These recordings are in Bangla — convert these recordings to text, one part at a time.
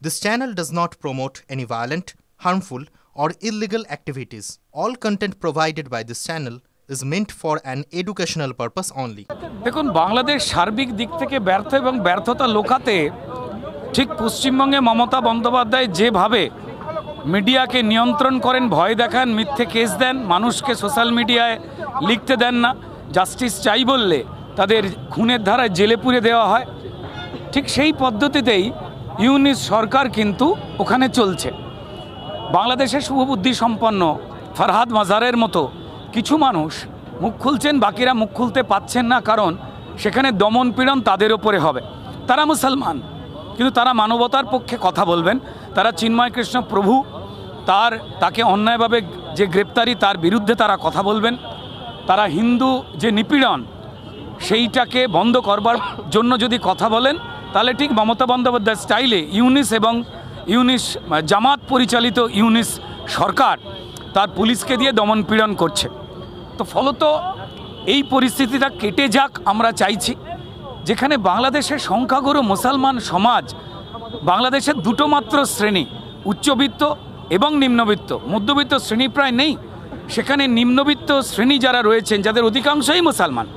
This channel does not promote any violent, harmful, or illegal activities. All content provided by this channel is meant for an educational purpose only. দেখুন, বাংলাদেশ সার্বিক দিক থেকে ব্যর্থ এবং ব্যর্থতা লোকাতে ঠিক পশ্চিমবঙ্গে মমতা বন্দ্যোপাধ্যায় যেভাবে মিডিয়াকে নিয়ন্ত্রণ করেন, ভয় দেখান, মিথ্যে কেস দেন, মানুষকে সোশ্যাল মিডিয়ায় লিখতে দেন না, জাস্টিস চাই বললে তাদের খুনের ধারায় জেলে পুরে দেওয়া হয়, ঠিক সেই পদ্ধতিতেই ইউনিস সরকার কিন্তু ওখানে চলছে। বাংলাদেশের শুভবুদ্ধি সম্পন্ন ফরহাদ মাজারের মতো কিছু মানুষ মুখ খুলছেন, বাকিরা মুখ খুলতে পাচ্ছেন না, কারণ সেখানে দমন পীড়ন তাদের ওপরে হবে। তারা মুসলমান, কিন্তু তারা মানবতার পক্ষে কথা বলবেন। তারা চিন্ময় কৃষ্ণ প্রভু তাকে অন্যায়ভাবে যে গ্রেপ্তারি, তার বিরুদ্ধে তারা কথা বলবেন। তারা হিন্দু যে নিপীড়ন সেইটাকে বন্ধ করবার জন্য যদি কথা বলেন, তাহলে ঠিক মমতা বন্দ্যোপাধ্যায় স্টাইলে ইউনিস এবং জামাত পরিচালিত ইউনিস সরকার তার পুলিশকে দিয়ে দমন পীড়ন করছে। তো ফলত এই পরিস্থিতিটা কেটে যাক আমরা চাইছি, যেখানে বাংলাদেশের সংখ্যাগুরু মুসলমান সমাজ, বাংলাদেশের দুটো মাত্র শ্রেণী, উচ্চবিত্ত এবং নিম্নবিত্ত, মধ্যবিত্ত শ্রেণী প্রায় নেই। সেখানে নিম্নবিত্ত শ্রেণী যারা রয়েছেন, যাদের অধিকাংশই মুসলমান,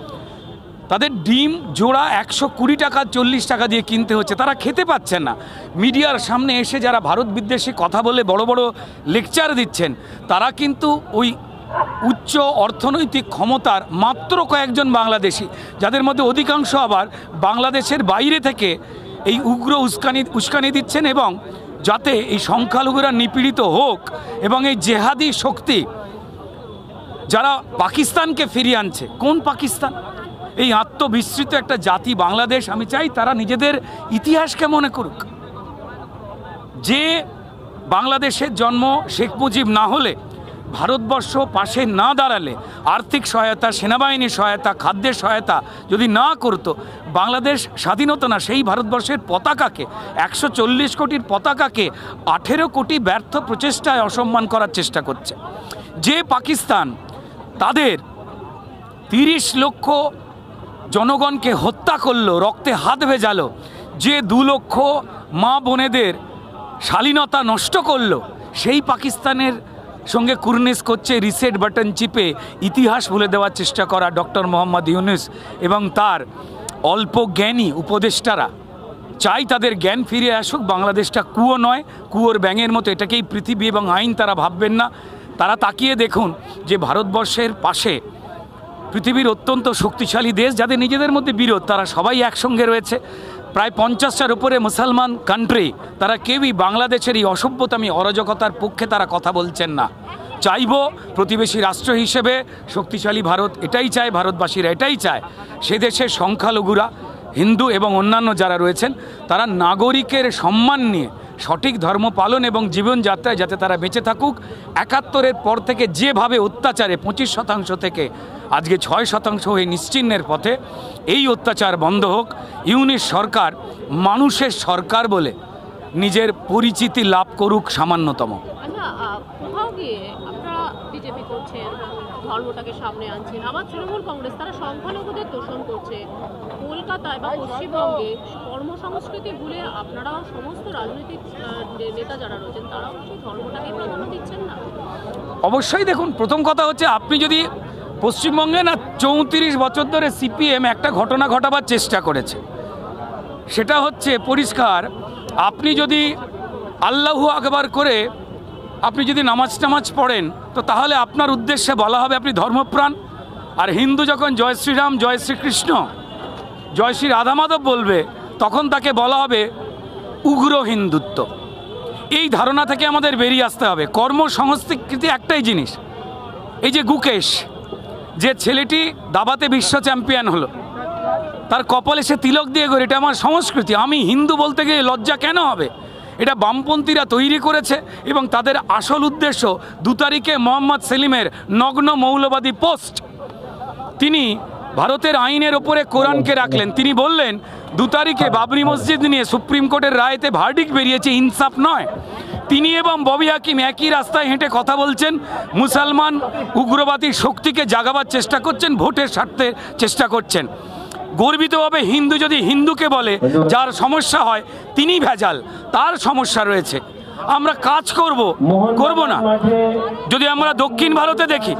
তাদের ডিম জোড়া 120 টাকা 40 টাকা দিয়ে কিনতে হচ্ছে, তারা খেতে পাচ্ছেন না। মিডিয়ার সামনে এসে যারা ভারত বিদ্বেষী কথা বলে বড় বড় লেকচার দিচ্ছেন, তারা কিন্তু ওই উচ্চ অর্থনৈতিক ক্ষমতার মাত্র কয়েকজন বাংলাদেশি, যাদের মধ্যে অধিকাংশ আবার বাংলাদেশের বাইরে থেকে এই উগ্র উস্কানি দিচ্ছেন, এবং যাতে এই সংখ্যালঘুরা নিপীড়িত হোক এবং এই জেহাদি শক্তি যারা পাকিস্তানকে ফিরিয়ে আনছে। কোন পাকিস্তান? এই আত্মবিস্মৃত একটা জাতি বাংলাদেশ। আমি চাই তারা নিজেদের ইতিহাসকে মনে করুক। যে বাংলাদেশের জন্ম শেখ মুজিব না হলে, ভারতবর্ষ পাশে না দাঁড়ালে, আর্থিক সহায়তা, সেনাবাহিনীর সহায়তা, খাদ্যের সহায়তা যদি না করতো, বাংলাদেশ স্বাধীনতা না। সেই ভারতবর্ষের পতাকাকে, 140 কোটির পতাকাকে 18 কোটি ব্যর্থ প্রচেষ্টায় অসম্মান করার চেষ্টা করছে। যে পাকিস্তান তাদের 30 লক্ষ জনগণকে হত্যা করলো, রক্তে হাত ভেজালো, যে 2 লক্ষ মা বোনেদের শালীনতা নষ্ট করলো, সেই পাকিস্তানের সঙ্গে কুর্নিশ করছে রিসেট বাটন চিপে ইতিহাস ভুলে দেওয়ার চেষ্টা করা ডক্টর মোহাম্মদ ইউনুস এবং তার অল্প জ্ঞানী উপদেষ্টারা। চাই তাদের জ্ঞান ফিরে আসুক। বাংলাদেশটা কুয়ো নয়, কুয়োর ব্যাঙের মতো এটাকেই পৃথিবী এবং আইন তারা ভাববেন না। তারা তাকিয়ে দেখুন যে ভারতবর্ষের পাশে পৃথিবীর অত্যন্ত শক্তিশালী দেশ, যাদের নিজেদের মধ্যে বিরোধ, তারা সবাই একসঙ্গে রয়েছে। প্রায় 50টার উপরে মুসলমান কান্ট্রি, তারা কেউই বাংলাদেশের এই অসভ্যতামী অরাজকতার পক্ষে তারা কথা বলছেন না। চাইব প্রতিবেশী রাষ্ট্র হিসেবে শক্তিশালী ভারত এটাই চায়, ভারতবাসীরা এটাই চায়, সে দেশের সংখ্যালঘুরা, হিন্দু এবং অন্যান্য যারা রয়েছেন, তারা নাগরিকের সম্মান নিয়ে সঠিক ধর্ম পালন এবং জীবনযাত্রায় যাতে তারা বেঁচে থাকুক। 71-এর পর থেকে যেভাবে অত্যাচারে 25% থেকে আজকে 6% হয়ে নিশ্চিহ্নের পথে, এই অত্যাচার বন্ধ হোক। ইউনিস সরকার মানুষের সরকার বলে নিজের পরিচিতি লাভ করুক সামান্যতম। বিজেপি করছেন, ধর্মটাকে সামনে আনছেন, আবার তৃণমূল কংগ্রেস তারা সংখ্যালঘুদের তোষণ করছে। কলকাতায় বা পশ্চিমবঙ্গে কর্মসংস্কৃতি ভুলে আপনারাও সমস্ত রাজনৈতিক নেতা যারা রয়েছেন, তারাও সেই ধর্মটাকে প্রাধান্য দিচ্ছেন না। অবশ্যই দেখুন, প্রথম কথা হচ্ছে, আপনি যদি পশ্চিমবঙ্গে না 34 বছর ধরে সিপিএম একটা ঘটনা ঘটাবার চেষ্টা করেছে, সেটা হচ্ছে পরিষ্কার। আপনি যদি আল্লাহু আকবার করে আপনি যদি নামাজ পড়েন, তো তাহলে আপনার উদ্দেশ্যে বলা হবে আপনি ধর্মপ্রাণ। আর হিন্দু যখন জয় শ্রীরাম, জয় শ্রীকৃষ্ণ, জয় শ্রী রাধা মাধব বলবে, তখন তাকে বলা হবে উগ্র হিন্দুত্ব। এই ধারণা থেকে আমাদের বেরিয়ে আসতে হবে। কর্মসংস্কৃতি একটাই জিনিস। এই যে গুকেশ, যে ছেলেটি দাবাতে বিশ্ব চ্যাম্পিয়ন হলো, তার কপালে সে তিলক দিয়ে গড়ে, এটা আমার সংস্কৃতি। আমি হিন্দু বলতে গিয়ে লজ্জা কেন হবে? এটা বামপন্থীরা তৈরি করেছে এবং তাদের আসল উদ্দেশ্য 2 তারিখে মোহাম্মদ সেলিমের নগ্ন মৌলবাদী পোস্ট। তিনি ভারতের আইনের ওপরে কোরআনকে রাখলেন। তিনি বললেন 2 তারিখে বাবরি মসজিদ নিয়ে সুপ্রিম কোর্টের রায়তে ভার্ডিক্ট বেরিয়েছে, ইনসাফ নয়। তিনি এবং ববি হাকিম একই রাস্তায় হেঁটে কথা বলছেন, মুসলমান উগ্রবাদী শক্তিকে জাগাবার চেষ্টা করছেন, ভোটের স্বার্থে চেষ্টা করছেন। গর্বিতভাবে হিন্দু যদি হিন্দুকে বলে, যার সমস্যা হয় তিনি ভেজাল, তার সমস্যা রয়েছে। আমরা কাজ করব না। যদি আমরা দক্ষিণ ভারতে দেখি,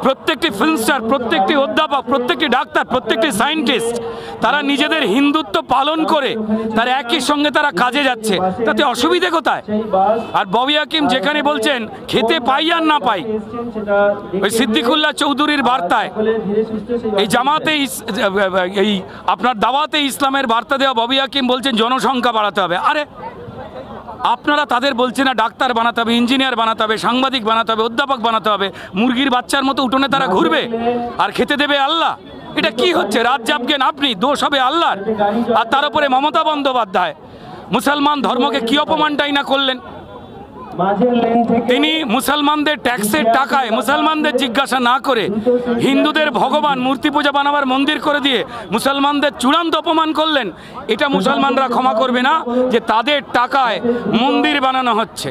প্রত্যেকটি ফিল্ম স্টার, প্রত্যেকটি অধ্যাপক, প্রত্যেকটি ডাক্তার, প্রত্যেকটি সায়েন্টিস্ট, তারা নিজেদের হিন্দুত্ব পালন করে তার একই সঙ্গে তারা কাজে যাচ্ছে, তাতে অসুবিধে কোথায়? আর ববি হাকিম যেখানে বলছেন খেতে পাই আর না পাই, ওই সিদ্দিকুল্লাহ চৌধুরীর বার্তায় এই জামাতে এই আপনার দাওয়াতে ইসলামের বার্তা দেওয়া ববি হাকিম বলছেন জনসংখ্যা বাড়াতে হবে। আরে আপনারা তাদের বলছেন না ডাক্তার বানাতে হবে, ইঞ্জিনিয়ার বানাতে হবে, সাংবাদিক বানাতে হবে, অধ্যাপক বানাতে হবে, মুরগির বাচ্চার মতো উঠোনে তারা ঘুরবে আর খেতে দেবে আল্লাহ? এটা কি হচ্ছে? রাত জাগবেন আপনি, দোষ হবে আল্লাহর। আর তার উপরে মমতা বন্দ্যোপাধ্যায় মুসলমান ধর্মকে কি অপমানটাই না করলেন। তিনি মুসলমানদের ট্যাক্সের টাকায় মুসলমানদের জিজ্ঞাসা না করে হিন্দুদের ভগবান মূর্তি পূজা বানাবার মন্দির করে দিয়ে মুসলমানদের চূড়ান্ত অপমান করলেন। এটা মুসলমানরা ক্ষমা করবে না যে তাদের টাকায় মন্দির বানানো হচ্ছে।